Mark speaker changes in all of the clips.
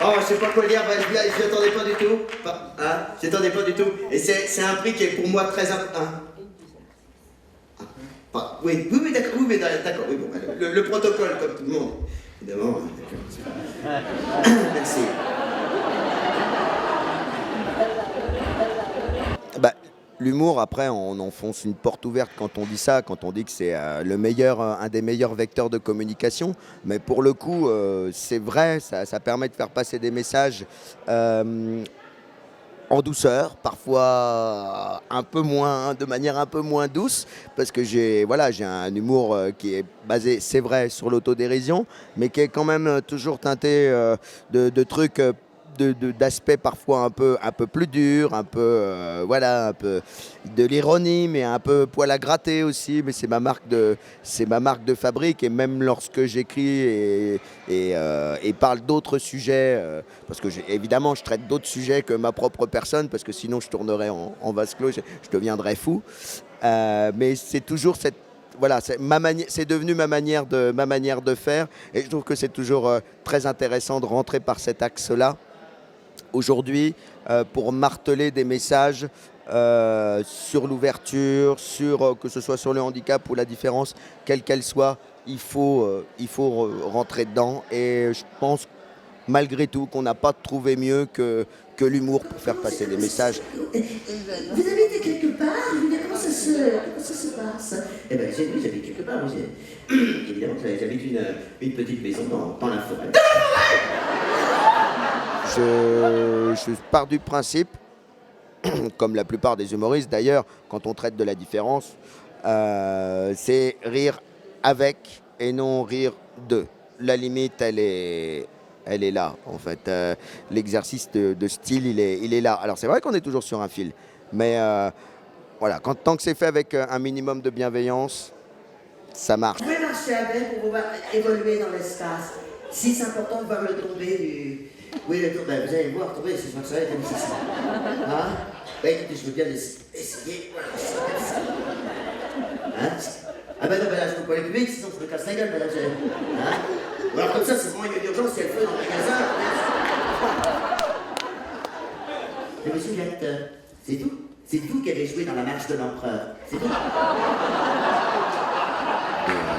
Speaker 1: Oh, je sais pas quoi dire, bah, je l'attendais pas du tout. Hein, je l'attendais pas du tout. Et c'est un prix qui est pour moi très important. Oui, d'accord, oui, mais d'accord, oui, bon, bah, le protocole, comme tout le monde. Évidemment, d'accord. Merci. Bah, l'humour, après, on enfonce une porte ouverte quand on dit ça, quand on dit que c'est un des meilleurs vecteurs de communication. Mais pour le coup, c'est vrai, ça permet de faire passer des messages en douceur, parfois un peu moins, de manière un peu moins douce, parce que j'ai un humour qui est basé, c'est vrai, sur l'autodérision, mais qui est quand même toujours teinté de trucs, d'aspects parfois un peu plus durs, un peu de l'ironie, mais un peu poil à gratter aussi. Mais c'est ma marque de fabrique, et même lorsque j'écris et parle d'autres sujets, parce que évidemment je traite d'autres sujets que ma propre personne, parce que sinon je tournerais en vase clos, je deviendrais fou. Mais c'est toujours cette voilà, c'est devenu ma manière de faire, et je trouve que c'est toujours très intéressant de rentrer par cet axe-là aujourd'hui pour marteler des messages sur l'ouverture, que ce soit sur le handicap ou la différence, quelle qu'elle soit, il faut rentrer dedans. Et je pense malgré tout qu'on n'a pas trouvé mieux que l'humour pour faire passer des messages.
Speaker 2: Vous avez été quelque part? Je veux dire, comment ça se passe?
Speaker 1: Eh bien, j'habite quelque part, oui. Évidemment, j'habite une petite maison dans la forêt. Je pars du principe, comme la plupart des humoristes d'ailleurs, quand on traite de la différence, c'est rire avec et non rire de. La limite, elle est là, en fait. L'exercice de style, il est là. Alors, c'est vrai qu'on est toujours sur un fil, mais voilà, tant que c'est fait avec un minimum de bienveillance, ça marche.
Speaker 2: Vous pouvez marcher avec pour pouvoir évoluer dans l'espace. Si c'est important de voir le tombé du...
Speaker 1: Oui, ben, vous allez voir, tomber, c'est pas que ça va être difficile. Hein? Ben, écoutez, je veux bien essayer. Voilà, hein? Ah ben non, ben là, je peux pas aller plus vite, sinon je me casse la gueule, madame. Hein? Ou alors comme ça, c'est vraiment une urgence, il y a le feu dans le magasin. Mais monsieur Juliette, c'est tout? C'est vous qui avez joué dans la marche de l'empereur. C'est tout?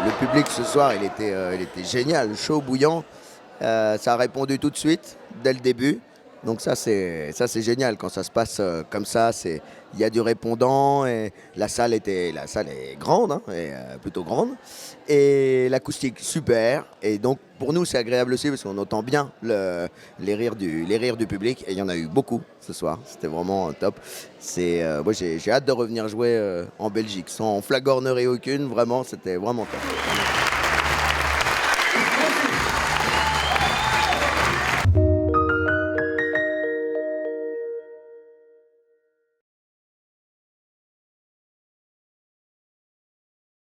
Speaker 1: Le public ce soir, il était génial, chaud, bouillant. Ça a répondu tout de suite, dès le début. Donc ça c'est génial quand ça se passe comme ça. Il y a du répondant, et la salle est grande, hein, plutôt grande, et l'acoustique super. Et donc pour nous c'est agréable aussi parce qu'on entend bien les rires du public, et il y en a eu beaucoup ce soir. C'était vraiment top. Moi j'ai hâte de revenir jouer en Belgique sans flagornerie aucune. Vraiment, c'était vraiment top.